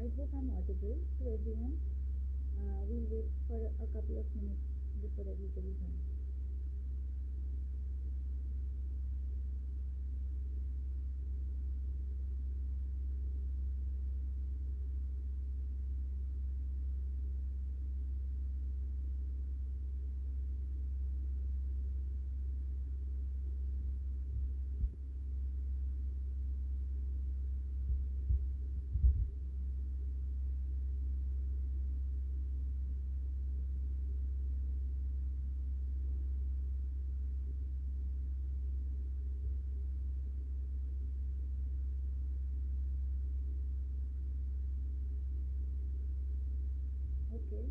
I hope I'm audible to everyone. We'll wait for a couple of minutes before everybody joins. Okay.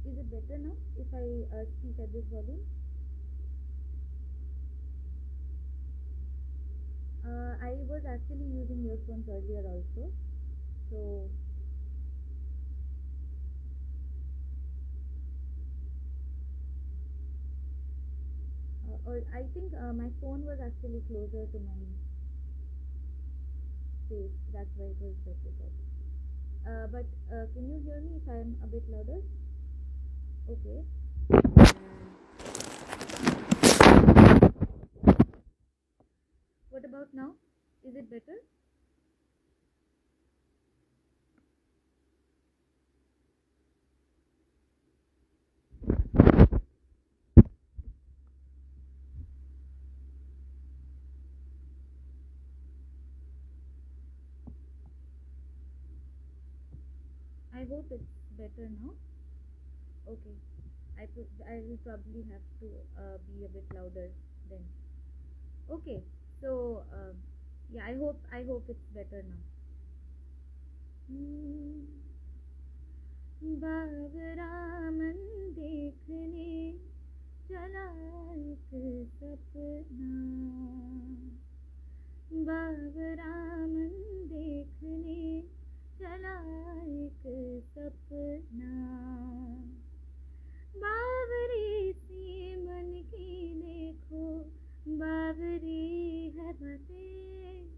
Is it better now if I speak at this volume? I was actually using earphones earlier also, so or I think my phone was actually closer to my face. That's why it was better. But can you hear me if I am a bit louder? Okay. What about now? Is it better? I hope it's better now. Okay. I will probably have to be a bit louder then. Okay. So yeah, I hope it's better now. बागरामन देखने चला एक सपना बागरामन देखने चला एक सपना बावरी सी मन की देखो बावरी है बातें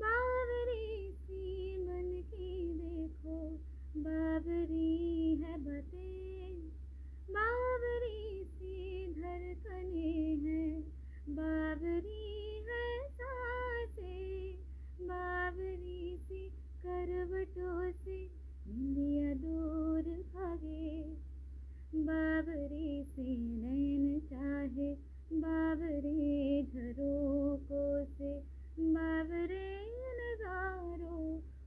बावरी सी मन की देखो बावरी है बातें बावरी सी धड़कने हैं बावरी है सांसें बावरी सी करवटों से निंदिया दूर भागे बावरी से नैन चाहे बावरे झरोकों से बावरे नजारों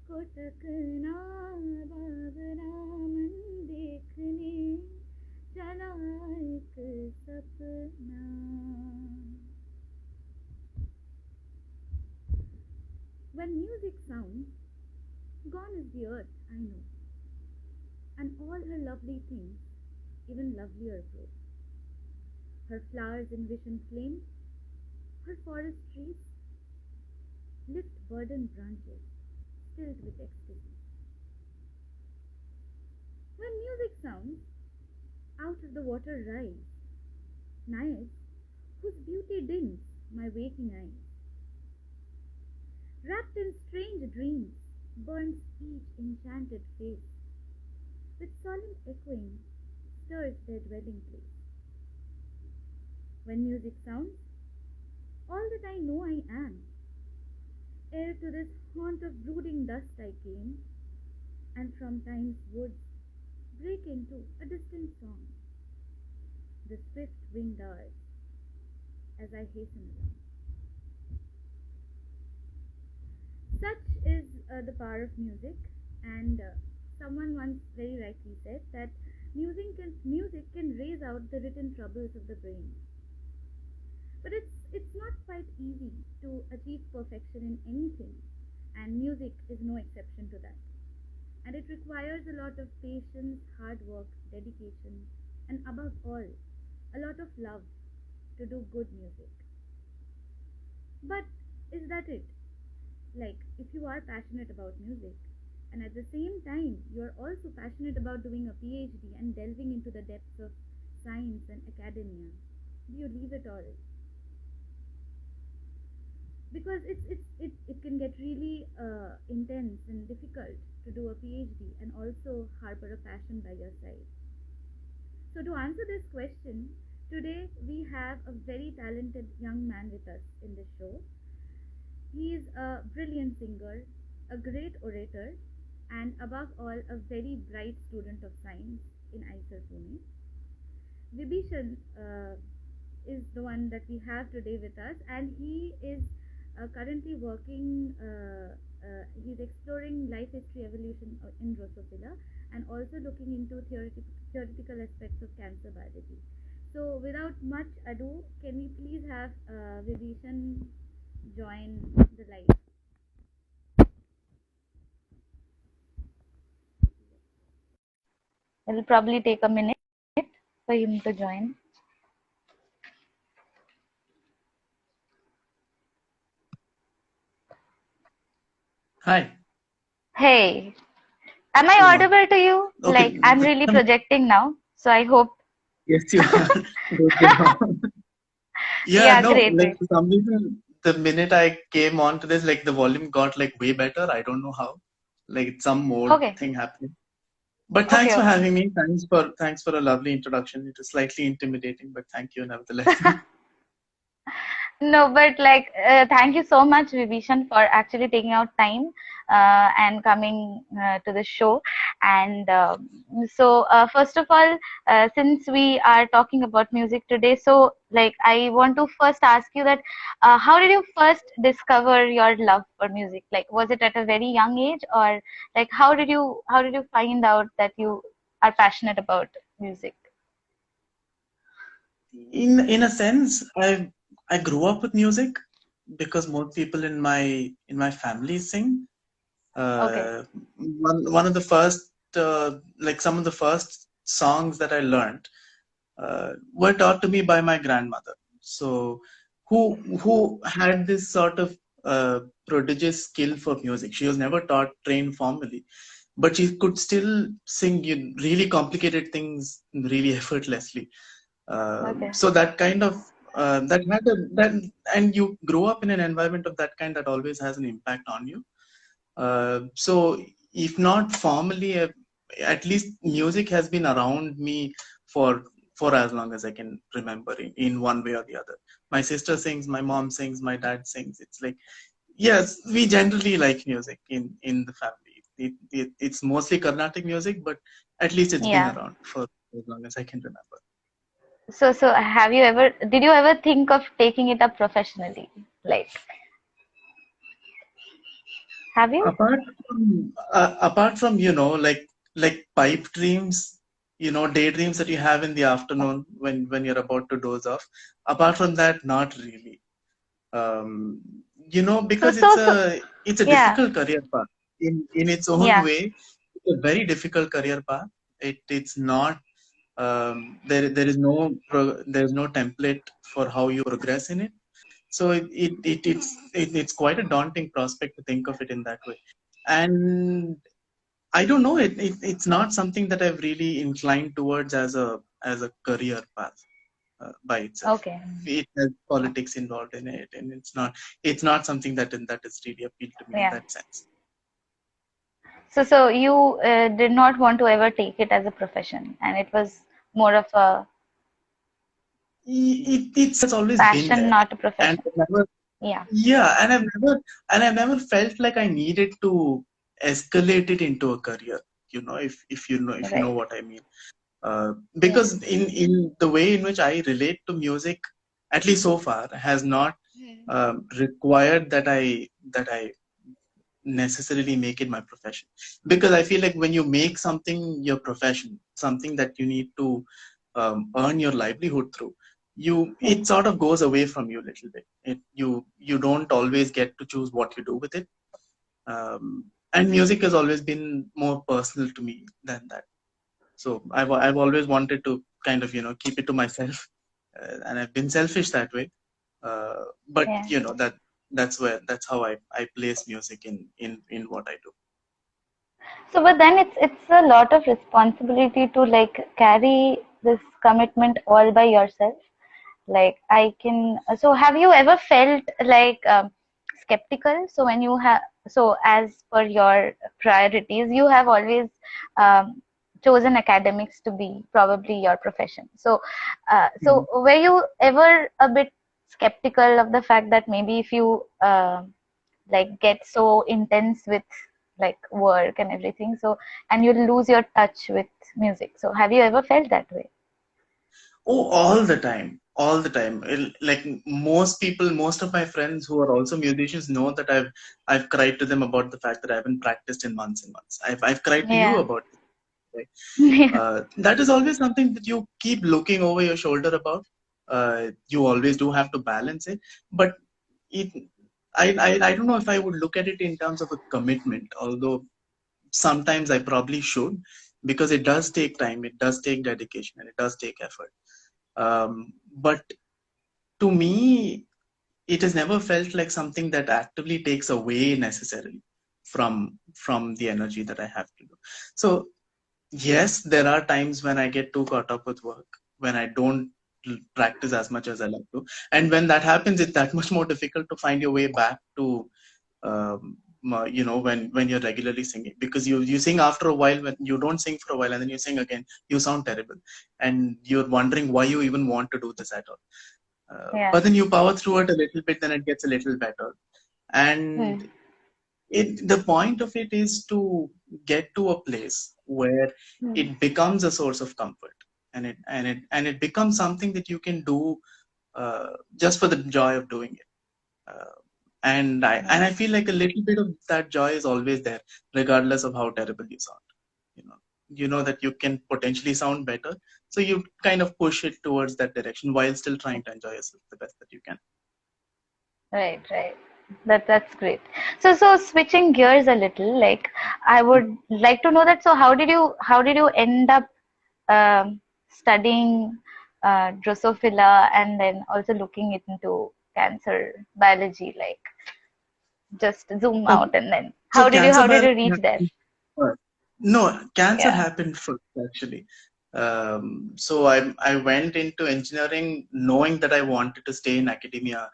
को तकना बावरामन देखने चला एक सपना. When music sounds, gone is the earth, I know, and all her lovely things, even lovelier grow. Her flowers envision flame, her forest trees lift burdened branches, filled with ecstasy. When music sounds, out of the water rise nymphs whose beauty dims my waking eyes. Wrapped in strange dreams, burns each enchanted face, with solemn echoing stirs their dwelling place. When music sounds, all that I know I am, ere to this haunt of brooding dust I came, and from time's woods break into a distant song, the swift winged hours, as I hasten along. Such is the power of music, and someone once very rightly said that music can raise out the written troubles of the brain. But it's not quite easy to achieve perfection in anything, and music is no exception to that. And it requires a lot of patience, hard work, dedication, and above all, a lot of love to do good music. But is that it? Like, if you are passionate about music, and at the same time you are also passionate about doing a PhD and delving into the depths of science and academia, do you leave it all? because it can get really intense and difficult to do a PhD and also harbor a passion by your side. So, to answer this question, today we have a very talented young man with us in this show. He is a brilliant singer, a great orator, and above all, a very bright student of science in IISER Pune. Vibishan is the one that we have today with us, and he is currently working. He's exploring life history evolution in Drosophila, and also looking into theoretical aspects of cancer biology. So, without much ado, can we please have Vibishan join the live? It'll probably take a minute for him to join. Hi. Hey, am I audible to you? Okay. Like, I'm really projecting now, so I hope. Yes, you are. Good job. Yeah, No, great, like great. for some reason, the minute I came on to this, like the volume got like way better. I don't know how. Like it's some mode Okay, thing happening. But okay, thanks for okay. having me. Thanks for a lovely introduction. It was slightly intimidating, but thank you nevertheless. No, but like, thank you so much, Vibhishan, for actually taking out time and coming to the show. And first of all, since we are talking about music today, so like, I want to first ask you that how did you first discover your love for music? Like, was it at a very young age, or like, how did you find out that you are passionate about music? In a sense, I grew up with music because most people in my family sing. Okay, One of the first like some of the first songs that I learned were taught to me by my grandmother. So who had this sort of prodigious skill for music. She was never taught trained formally, but she could still sing really complicated things really effortlessly. okay, So that kind of that had a, that and you grow up in an environment of that kind that always has an impact on you. So if not formally, at least music has been around me for for as long as I can remember in one way or the other. My sister sings, my mom sings, my dad sings. It's like yes, we generally like music in the family. It's mostly Carnatic music, but at least it's been yeah. around for as long as I can remember. So did you ever think of taking it up professionally? Like, have you? Apart from like pipe dreams, daydreams that you have in the afternoon when you're about to doze off. Apart from that, not really. um, So, because so, so, it's a yeah, difficult career path in its own yeah, way. It's a very difficult career path. It's not there is no template for how you progress in it. So it's quite a daunting prospect to think of it in that way. And I don't know, it's not something that I've really inclined towards as a career path by itself. okay. It has politics involved in it, and it's not something that is really appealed to me in Yeah. that sense. So you did not want to ever take it as a profession, and it was more of a It's always been passion, there, not a and profession. Yeah, I've never felt like I needed to escalate it into a career. If you know right. what I mean. Yeah. Because in the way in which I relate to music, at least so far, has not required that I necessarily make it my profession. Because I feel like when you make something your profession, something that you need to earn your livelihood through, Hmm. it sort of goes away from you a little bit. You don't always get to choose what you do with it. And music has always been more personal to me than that. So I've always wanted to kind of keep it to myself, and I've been selfish that way. But Yeah. that's how I place music in what I do. So, but then it's a lot of responsibility to like carry this commitment all by yourself. Like, I can. So, have you ever felt like skeptical. So when you have, so as per your priorities, you have always chosen academics to be probably your profession. So, so were you ever a bit skeptical of the fact that maybe if you like get so intense with like work and everything, so and you lose your touch with music? So have you ever felt that way? Oh, all the time, all the time. Like most people, most of my friends who are also musicians know that I've cried to them about the fact that I haven't practiced in months and months. I've cried to you Yeah. about it. Right? Yeah. That is always something that you keep looking over your shoulder about. You always do have to balance it, but it, I don't know if I would look at it in terms of a commitment, although sometimes I probably should, because it does take time, it does take dedication, and it does take effort. But to me, it has never felt like something that actively takes away necessarily from the energy that I have to do. So yes, there are times when I get too caught up with work, when I don't practice as much as I like to, and when that happens, it's that much more difficult to find your way back to when you're regularly singing, because you sing after a while. When you don't sing for a while and then you sing again, you sound terrible, and you're wondering why you even want to do this at all. Yeah. But then you power through it a little bit, then it gets a little better. And Hmm. the point of it is to get to a place where Hmm. it becomes a source of comfort, and it becomes something that you can do just for the joy of doing it. Uh, and I feel like a little bit of that joy is always there, regardless of how terrible you sound. You know, you know that you can potentially sound better, so you kind of push it towards that direction while still trying to enjoy yourself the best that you can. Right, right. That's great. So switching gears a little, like I would like to know that. So how did you end up studying Drosophila and then also looking into cancer biology? Like just zoom Okay, out and then so cancer how did you biology reach there? happened first. No, cancer Yeah. happened first actually. So I went into engineering knowing that I wanted to stay in academia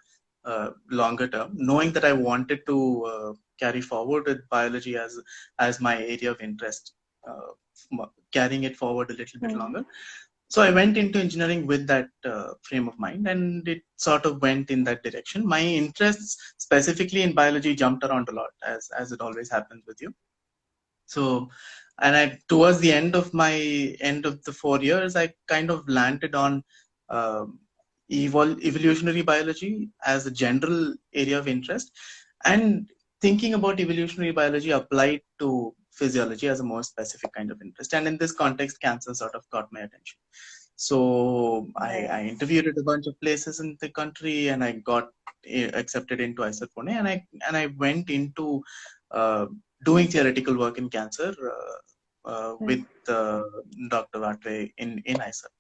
longer term, knowing that I wanted to carry forward with biology as my area of interest, carrying it forward a little bit Hmm. longer. So I went into engineering with that frame of mind, and it sort of went in that direction. My interests specifically in biology jumped around a lot, as it always happens with you. So, and I towards the end of the 4 years, I kind of landed on um evolutionary biology as a general area of interest, and thinking about evolutionary biology applied to physiology as a more specific kind of interest. And in this context, cancer sort of caught my attention. So I Right. interviewed at a bunch of places in the country, and I got accepted into IISER Pune, and I went into uh, doing theoretical work in cancer with Hmm. Dr. Vatve in IISER.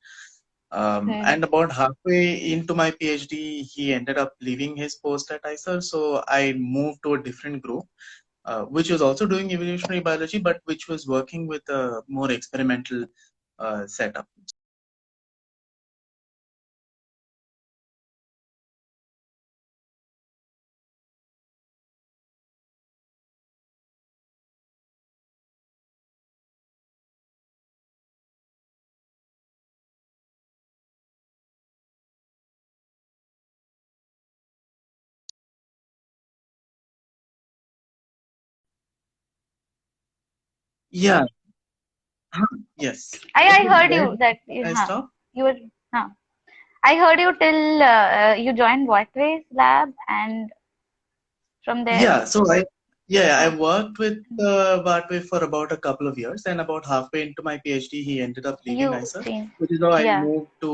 Hmm. And about halfway into my PhD, he ended up leaving his post at IISER, so I moved to a different group, which was also doing evolutionary biology, but which was working with a more experimental setup. Yeah, yes. I Okay, heard where you did that you I huh, stop? you were huh. I heard you till you joined Wattway's lab and from there. Yeah, so I Huh. worked with Bartway for about a couple of years, and about halfway into my PhD, he ended up leaving You IISER, changed. which is how I Yeah. moved to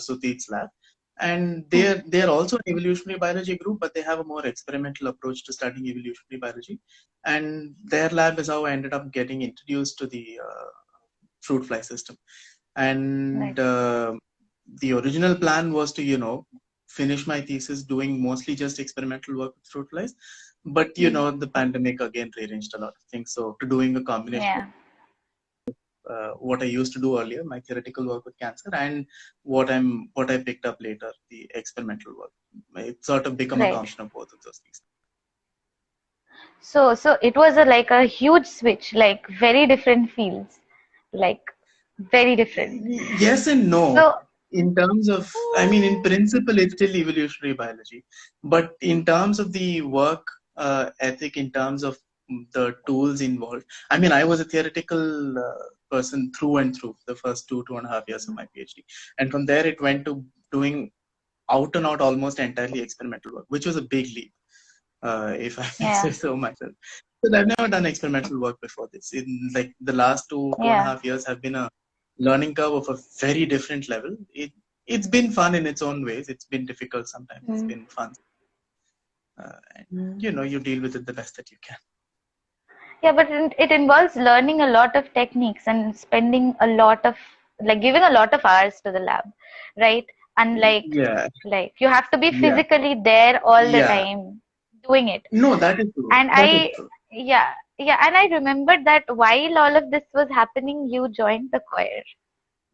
Sudhir's lab. And Hmm. they're also an evolutionary biology group, but they have a more experimental approach to studying evolutionary biology. And their lab is how I ended up getting introduced to the fruit fly system. And Right. the original plan was to, finish my thesis doing mostly just experimental work with fruit flies. But, Hmm. the pandemic again rearranged a lot of things. So to doing a combination of Yeah. what I used to do earlier, my theoretical work with cancer, and what I picked up later, the experimental work. It sort of become a Right. combination of both of those things. So it was like a huge switch, like very different fields, like very different. Yes and no. So In terms of, I mean, in principle, it's still evolutionary biology. But in terms of the work ethic, in terms of the tools involved, I mean, I was a theoretical person through and through the first 2.5 years of my PhD. And from there, it went to doing out and out almost entirely experimental work, which was a big leap, if I may say yeah, so myself. Because I've never done experimental work before this. In like the last two and a yeah. half years have been a learning curve of a very different level. It's been fun in its own ways. It's been difficult sometimes. It's Mm. been fun. And you deal with it the best that you can. Yeah, but it involves learning a lot of techniques and spending a lot of, like, giving a lot of hours to the lab, right? Unlike, Yeah, like, you have to be yeah, physically there all the yeah. time doing it. No, that is true. And That is I, true. yeah, yeah, and I remembered that while all of this was happening, you joined the choir,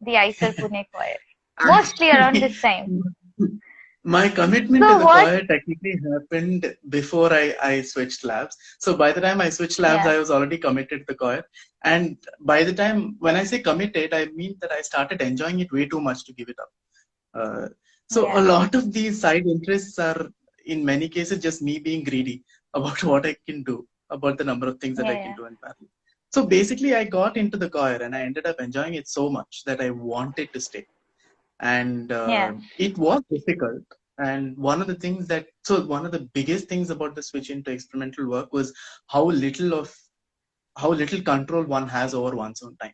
the IISER Pune choir, mostly around Actually, this time. my commitment to So the what? choir technically happened before I switched labs. So by the time I switched labs, Yeah, I was already committed to the choir. And by the time, when I say committed, I mean that I started enjoying it way too much to give it up. Uh, so a yeah, lot of these side interests are, in many cases, just me being greedy about what I can do, about the number of things that I can yeah, do in parallel. So basically, I got into the choir and I ended up enjoying it so much that I wanted to stay. And yeah, it was difficult. And one of the biggest things about the switch into experimental work was how little of how little control one has over one's own time.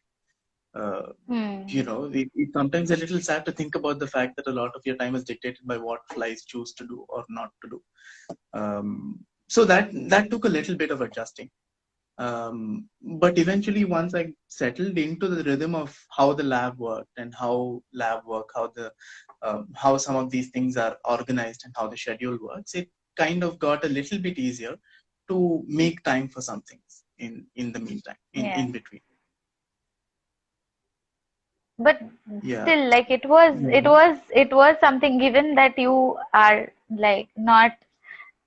Uh, hmm, it's sometimes a little sad to think about the fact that a lot of your time is dictated by what flies choose to do or not to do. So that took a little bit of adjusting. But eventually, once I settled into the rhythm of how the lab worked and how lab work, how some of these things are organized and how the schedule works, it kind of got a little bit easier to make time for some things in the meantime, yeah. in between. But Yeah. still, like, it was something, given that you are like not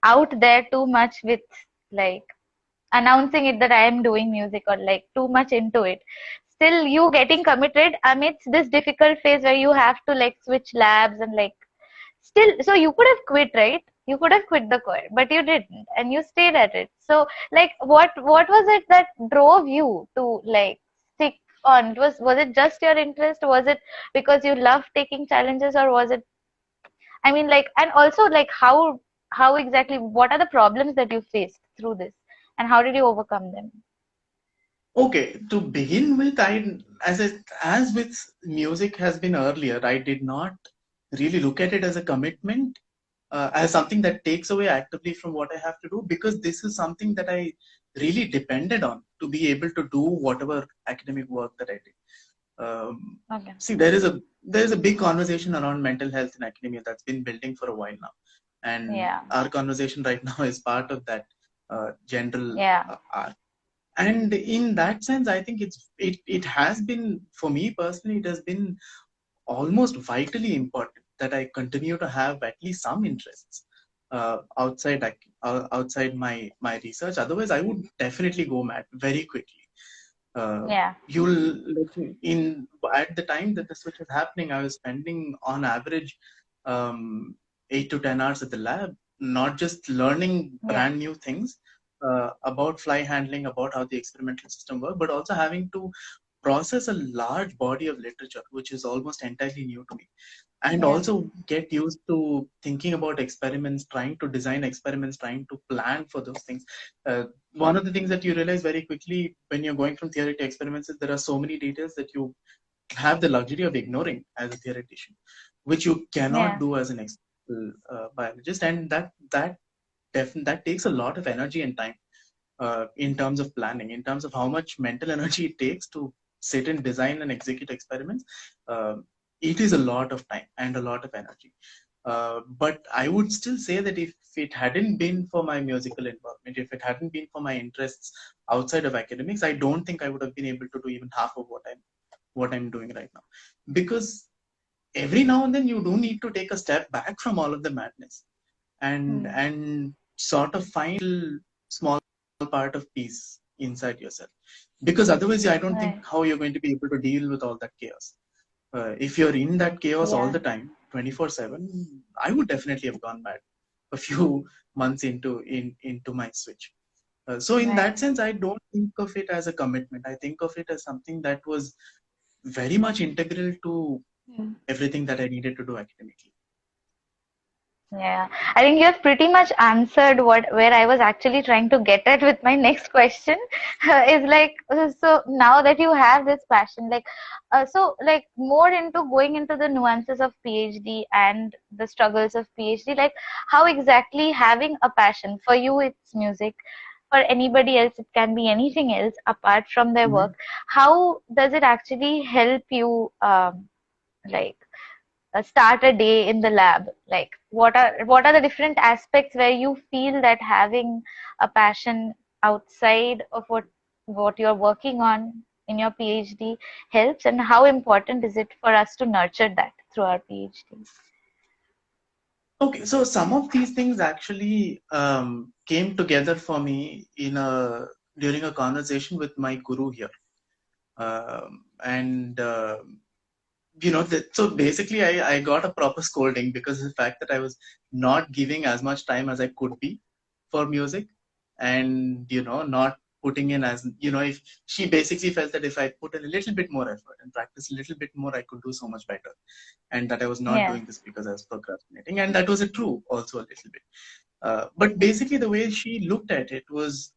out there too much with, like, announcing it that I am doing music, or like too much into it. Still, you getting committed amidst this difficult phase where you have to like switch labs and like, still, so you could have quit, right? You could have quit the choir, but you didn't, and you stayed at it. So, like, what was it that drove you to like stick on? Was it just your interest? Was it because you love taking challenges, or was it? I mean, like, and also like how exactly? What are the problems that you faced through this, and how did you overcome them? Okay, to begin with, as with music has been earlier, I did not really look at it as a commitment, as something that takes away actively from what I have to do, because this is something that I really depended on to be able to do whatever academic work that I did. Okay. See, there is a big conversation around mental health in academia that's been building for a while now, and Yeah. our conversation right now is part of that general Yeah. arc. And in that sense, I think it has been, for me personally, it has been almost vitally important that I continue to have at least some interests outside my research. Otherwise, I would definitely go mad very quickly. Uh, Yeah. you'll in At the time that the switch was happening, I was spending on average 8 to 10 hours at the lab, not just learning Yeah. brand new things about fly handling, about how the experimental system works, but also having to process a large body of literature, which is almost entirely new to me, and Yeah. also get used to thinking about experiments, trying to design experiments, trying to plan for those things. One of the things that you realize very quickly when you're going from theory to experiments is there are so many details that you have the luxury of ignoring as a theoretician, which you cannot Yeah. do as an experimental biologist, and that takes a lot of energy and time in terms of planning, in terms of how much mental energy it takes to sit and design and execute experiments. Uh, it is a lot of time and a lot of energy. But I would still say that if it hadn't been for my musical involvement, if it hadn't been for my interests outside of academics, I don't think I would have been able to do even half of what I'm doing right now. Because every now and then you do need to take a step back from all of the madness and Hmm. and sort of find small part of peace inside yourself. Because otherwise, I don't think Right. how you're going to be able to deal with all that chaos. If you're in that chaos all Yeah. the time, 24/7, I would definitely have gone mad a few months into my switch. So in Right. that sense, I don't think of it as a commitment. I think of it as something that was very much integral to Hmm. everything that I needed to do academically. Yeah, I think you have pretty much answered where I was actually trying to get at with my next question. Is like, so now that you have this passion, like, so like more into going into the nuances of PhD and the struggles of PhD, like how exactly having a passion for you, it's music. For anybody else, it can be anything else apart from their Mhm. work. How does it actually help you, like? Start a day in the lab? Like what are the different aspects where you feel that having a passion outside of what you're working on in your PhD helps, and how important is it for us to nurture that through our PhD? Okay, so some of these things actually came together for me during a conversation with my guru here. And so basically I got a proper scolding because of the fact that I was not giving as much time as I could be for music, and not putting in as if she basically felt that if I put in a little bit more effort and practice a little bit more, I could do so much better, and that I was not Yeah. doing this because I was procrastinating, and that was a true also a little bit. But basically the way she looked at it was,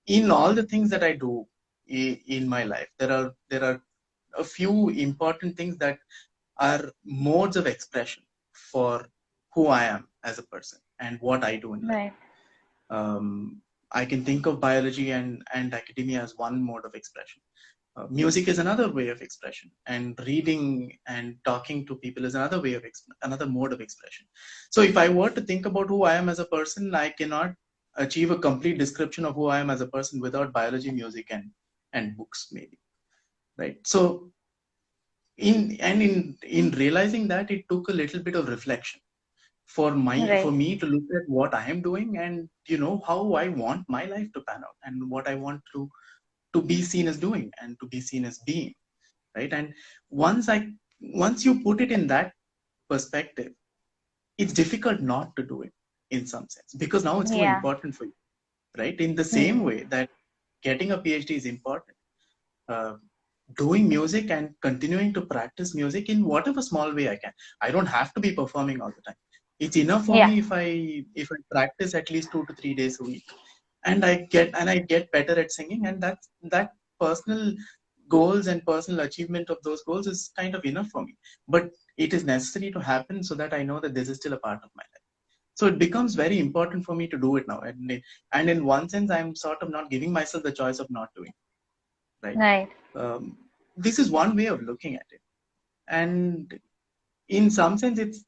in all the things that I do in my life, there are a few important things that are modes of expression for who I am as a person and what I do in life. Right. I can think of biology and academia as one mode of expression. Music is another way of expression, and reading and talking to people is another another mode of expression. So if I were to think about who I am as a person, I cannot achieve a complete description of who I am as a person without biology, music, and books, maybe. Right. So in realizing that, it took a little bit of reflection for Right. me to look at what I am doing, and how I want my life to pan out, and what I want to be seen as doing and to be seen as being, right? And once I once you put it in that perspective, it's difficult not to do it in some sense, because now it's too Yeah. important for you, right? In the same Hmm. way that getting a PhD is important, uh, doing music and continuing to practice music in whatever small way I can. I don't have to be performing all the time. It's enough for Yeah. me if I practice at least 2 to 3 days a week, and I get better at singing, and that personal goals and personal achievement of those goals is kind of enough for me. But it is necessary to happen so that I know that this is still a part of my life. So it becomes very important for me to do it now, and in one sense, I'm sort of not giving myself the choice of not doing it, right? Right. Um, this is one way of looking at it, and in some sense, it's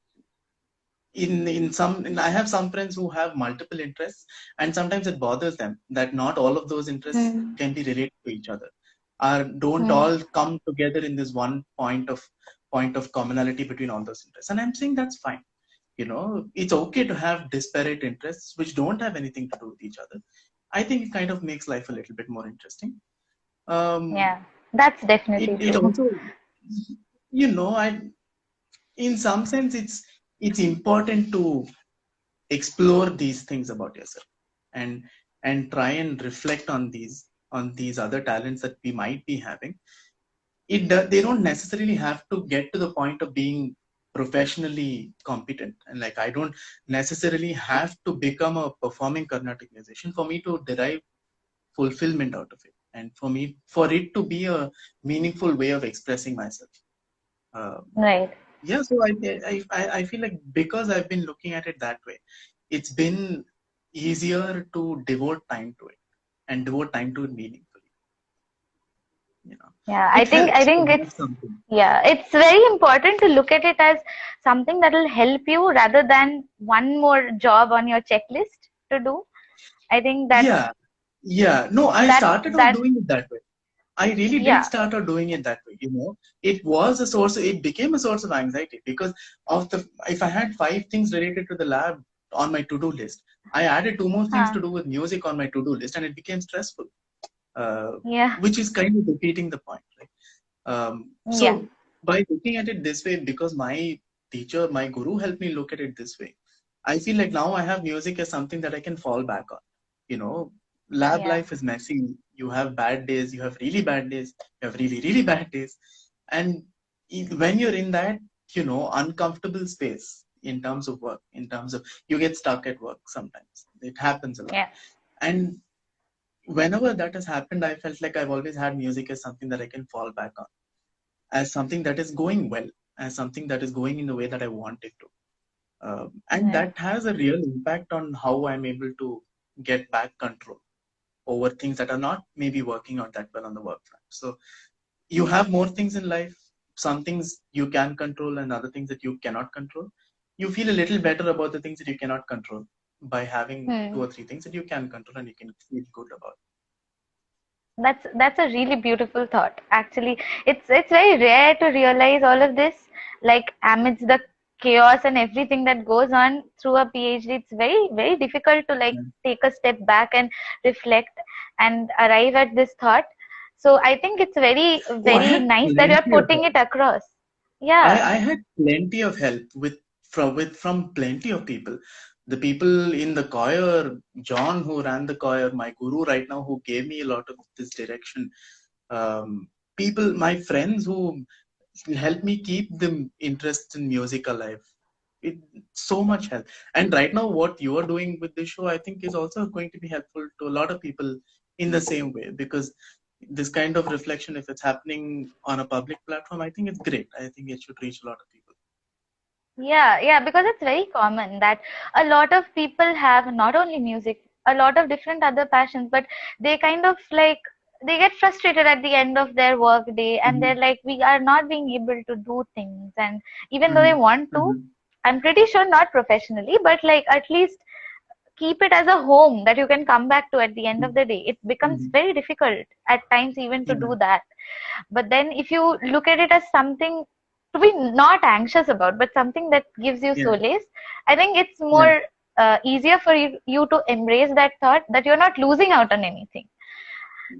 I have some friends who have multiple interests, and sometimes it bothers them that not all of those interests Hmm. can be related to each other, or don't Hmm. all come together in this one point of commonality between all those interests. And I'm saying that's fine. It's okay to have disparate interests which don't have anything to do with each other. I think it kind of makes life a little bit more interesting. um, Yeah. That's it, definitely it true. also, I in some sense, it's important to explore these things about yourself, and try and reflect on these other talents that we might be having. They don't necessarily have to get to the point of being professionally competent, and like, I don't necessarily have to become a performing Carnatic musician for me to derive fulfillment out of it, and for it to be a meaningful way of expressing myself. Um, Right. yeah, so I feel like, because I've been looking at it that way, it's been easier to devote time to it, and devote time to it meaningfully. Yeah, I It think I helps to think have it's something. yeah, it's very important to look at it as something that will help you rather than one more job on your checklist to do. I think Yeah, yeah. No, I started out that doing it that way. I really did yeah, start out doing it that way. It became a source of anxiety, because if I had 5 things related to the lab on my to-do list. I added 2 more things to do with music on my to-do list, and it became stressful, which is kind of defeating the point, right? So by looking at it this way, because my teacher, my guru helped me look at it this way, I feel like now I have music as something that I can fall back on. You know, lab life is messy. You have bad days, you have really bad days, you have really, really bad days. And when you're in that, uncomfortable space in terms of work, in terms of you get stuck at work sometimes. It happens a lot. Yeah. And whenever that has happened, I felt like I've always had music as something that I can fall back on, as something that is going well, as something that is going in the way that I want it to. And that has a real impact on how I'm able to get back control over things that are not maybe working out that well on the work front. So you have more things in life, some things you can control and other things that you cannot control. You feel a little better about the things that you cannot control by having 2 or 3 things that you can control and you can feel good about. That's a really beautiful thought. Actually, it's very rare to realize all of this, like amidst the chaos and everything that goes on through a PhD. It's very, very difficult to like take a step back and reflect and arrive at this thought. So I think it's very, very nice that you're putting it across. Yeah. I had plenty of help from plenty of people. The people in the choir, John, who ran the choir, my guru right now, who gave me a lot of this direction. People, my friends who helped me keep the interest in music alive. It so much help. And right now, what you are doing with this show, I think, is also going to be helpful to a lot of people in the same way, because this kind of reflection, if it's happening on a public platform, I think it's great. I think it should reach a lot of people. Yeah, because it's very common that a lot of people have not only music, a lot of different other passions, but they kind of like they get frustrated at the end of their work day and they're like, we are not being able to do things. And even though they want to, I'm pretty sure not professionally, but like at least keep it as a home that you can come back to at the end of the day. It becomes very difficult at times even to do that. But then if you look at it as something to be not anxious about, but something that gives you solace, I think it's more easier for you to embrace that thought that you're not losing out on anything.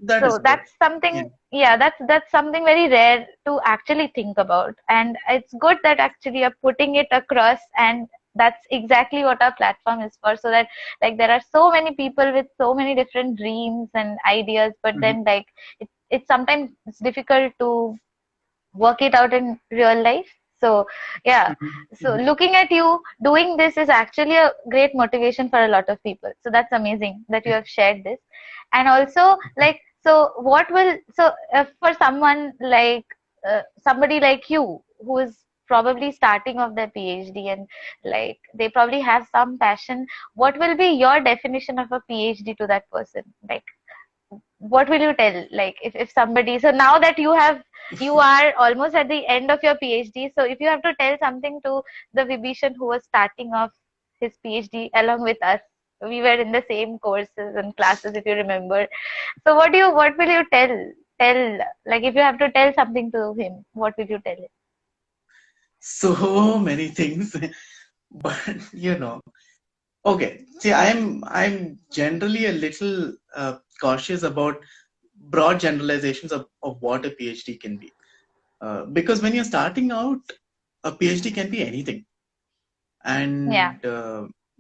So that's something, that's something very rare to actually think about. And it's good that actually you're putting it across, and that's exactly what our platform is for, so that like there are so many people with so many different dreams and ideas, but then like it's sometimes it's difficult to work it out in real life. So so looking at you doing this is actually a great motivation for a lot of people. So that's amazing that you have shared this. And also like, so what will, so for someone like somebody like you who is probably starting off their PhD and like they probably have some passion, what will be your definition of a PhD to that person? Like what will you tell, like if somebody, so now that you are almost at the end of your PhD, so if you have to tell something to the Vibishan who was starting off his PhD along with us, we were in the same courses and classes, if you remember, so what will you tell, like if you have to tell something to him, what will you tell him? So many things. But okay, see, I'm generally a little cautious about broad generalizations of what a PhD can be, because when you're starting out, a PhD can be anything. And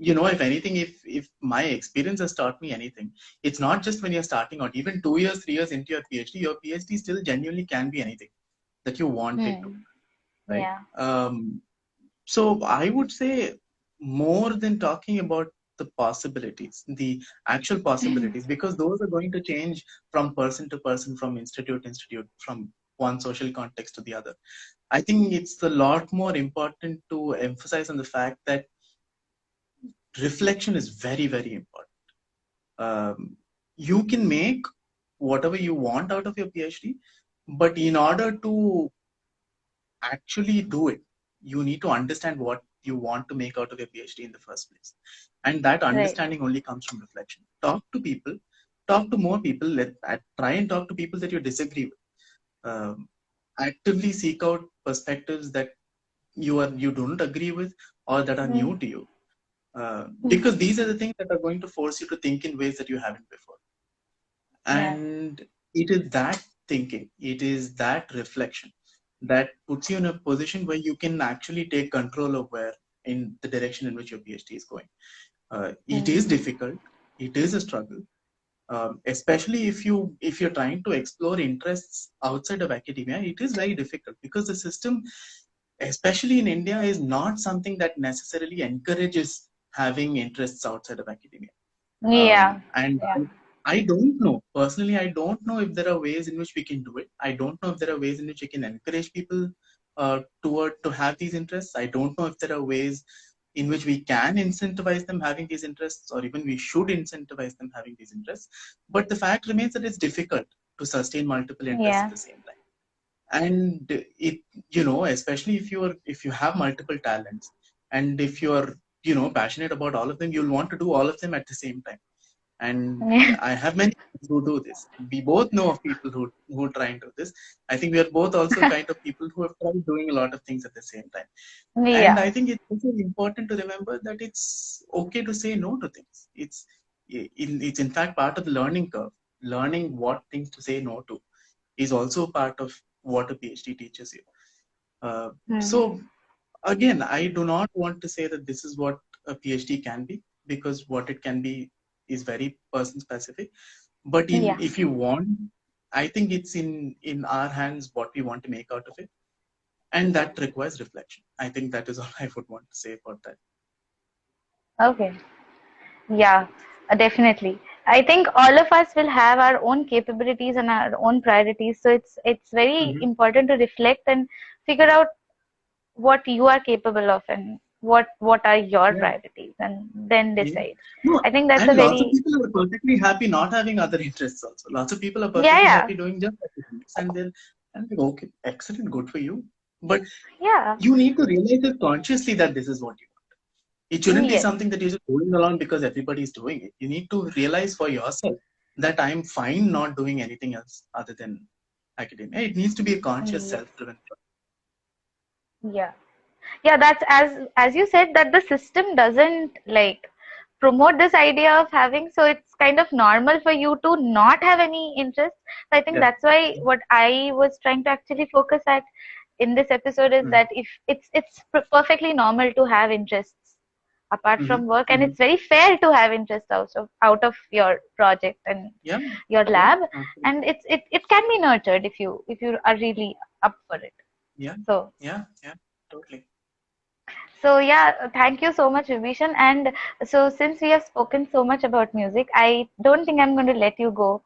if anything, if my experience has taught me anything, it's not just when you're starting out. Even 2 years, 3 years into your PhD still genuinely can be anything that you want it to, right? So I would say, more than talking about the possibilities, the actual possibilities, because those are going to change from person to person, from institute to institute, from one social context to the other. I think it's a lot more important to emphasize on the fact that reflection is very, very important. You can make whatever you want out of your PhD, but in order to actually do it, you need to understand what you want to make out of your PhD in the first place. And that understanding only comes from reflection. Talk to people, talk to more people, try and talk to people that you disagree with. Actively seek out perspectives that you don't agree with or that are new to you. Because these are the things that are going to force you to think in ways that you haven't before. And it is that thinking, it is that reflection that puts you in a position where you can actually take control of where in the direction in which your PhD is going. It is difficult. It is a struggle, especially if you're trying to explore interests outside of academia. It is very difficult because the system, especially in India, is not something that necessarily encourages having interests outside of academia. And I don't know, personally, I don't know if there are ways in which we can do it. I don't know if there are ways in which we can encourage people to have these interests. I don't know if there are ways in which we can incentivize them having these interests, or even we should incentivize them having these interests. But the fact remains that it's difficult to sustain multiple interests at the same time. And it, especially if you have multiple talents, and if you're passionate about all of them, you'll want to do all of them at the same time. And I have many friends who do this. We both know of people who try and do this. I think we are both also kind of people who have tried doing a lot of things at the same time. And I think it's also important to remember that it's okay to say no to things. It's in fact part of the learning curve. Learning what things to say no to is also part of what a PhD teaches you. So again, I do not want to say that this is what a PhD can be, because what it can be is very person specific. But if you want, I think it's in our hands what we want to make out of it, and that requires reflection. I think that is all I would want to say about that. Okay. Yeah, definitely. I think all of us will have our own capabilities and our own priorities. So it's very important to reflect and figure out what you are capable of and what are your priorities, and then decide. No, I think that's and a lots of very people are perfectly happy not having other interests also. Lots of people are perfectly happy doing just academics, and they're okay, excellent, good for you. But you need to realize it consciously that this is what you want. It shouldn't be something that you're just going along because everybody's doing it. You need to realize for yourself that I'm fine not doing anything else other than academia. It needs to be a conscious, self-driven process. Yeah, that's as you said, that the system doesn't like promote this idea of having, so it's kind of normal for you to not have any interest. So I think that's why what I was trying to actually focus at in this episode is that if it's perfectly normal to have interests apart from work, and it's very fair to have interest out of your project and your lab, and it can be nurtured if you are really up for it. So totally. So yeah, thank you so much, Vibishan. And so since we have spoken so much about music, I don't think I'm going to let you go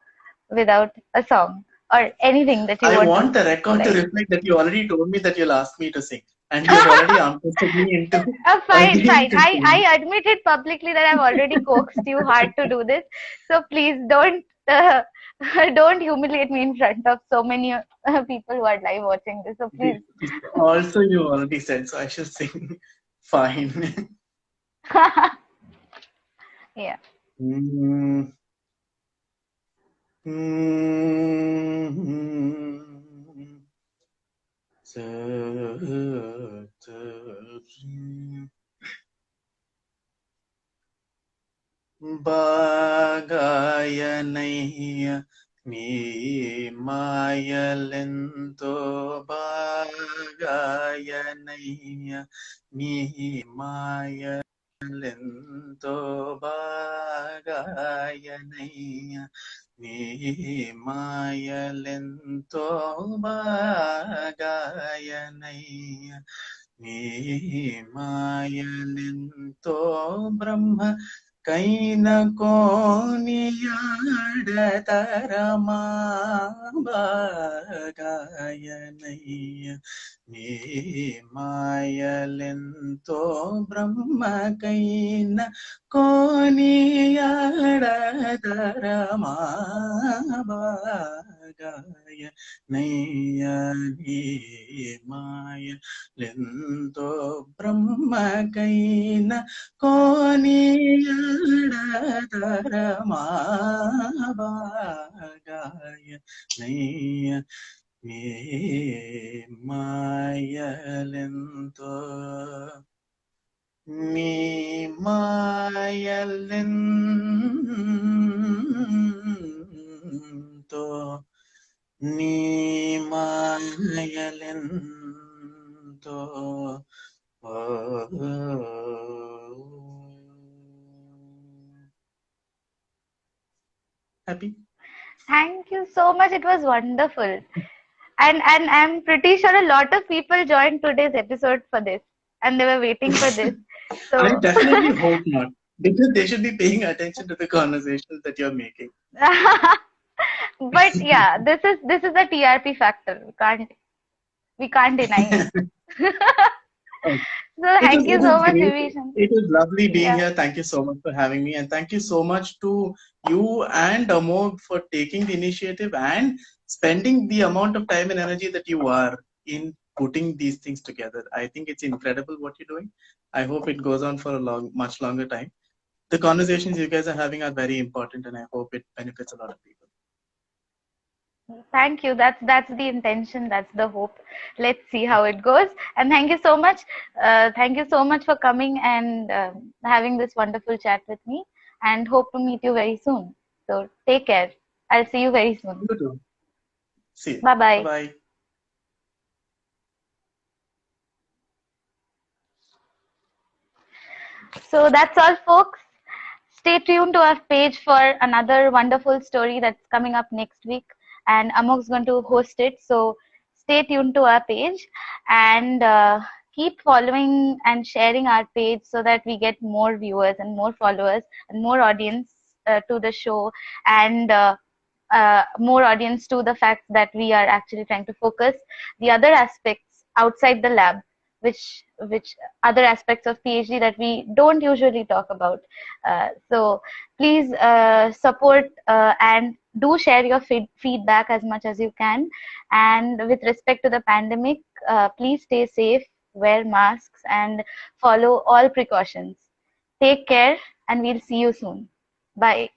without a song or anything that you want to. I want the record to reflect that you already told me that you'll ask me to sing, and you've already armtwisted me into. Fine. I admitted publicly that I've already coaxed you hard to do this. So please don't don't humiliate me in front of so many people who are live watching this. So please. Also, you already said, so I should sing. Fine. Yeah. Bagayanayya మీ మాయలెంతో బాగాయనయ్య మీ మాయలెంతో బాగాయనయ్య మీ మాయలెంతో బాగాయనయ్య మీ మాయలెంతో బ్రహ్మ కైన కోనియాడతరమా బాగాయనయ్య నీ మాయలెంతో బ్రహ్మకైన కోనియాడతరమా బాగాయనయ్య నీ మాయలెంతో బ్రహ్మకైన కోనియాడతరమా బాగాయనయ్య నీ మాయలెంతో నీ మాయలెంతో నీ మాయలెంతో happy. Thank you so much. It was wonderful. And I'm pretty sure a lot of people joined today's episode for this, and they were waiting for this. So I definitely hope not, because they should be paying attention to the conversations that you're making. but yeah, this is the TRP factor. We can't deny it. So thank you so much, Great. Vibishan. It was lovely being Yeah. here. Thank you so much for having me, and thank you so much to you and Amogh for taking the initiative and spending the amount of time and energy that you are in putting these things together. I think it's incredible what you're doing. I hope it goes on for a much longer time. The conversations you guys are having are very important, and I hope it benefits a lot of people. Thank you. That's the intention. That's the hope. Let's see how it goes. And thank you so much. Thank you so much for coming and having this wonderful chat with me. And hope to meet you very soon. So take care. I'll see you very soon. You too. See you. Bye bye. Bye. So that's all, folks. Stay tuned to our page for another wonderful story that's coming up next week. And Amogh's going to host it. So stay tuned to our page and keep following and sharing our page so that we get more viewers and more followers and more audience to the show, and more audience to the fact that we are actually trying to focus the other aspects outside the lab, which other aspects of PhD that we don't usually talk about. So please support and do share your feedback as much as you can. And with respect to the pandemic, please stay safe, wear masks, and follow all precautions. Take care, and we'll see you soon. Bye.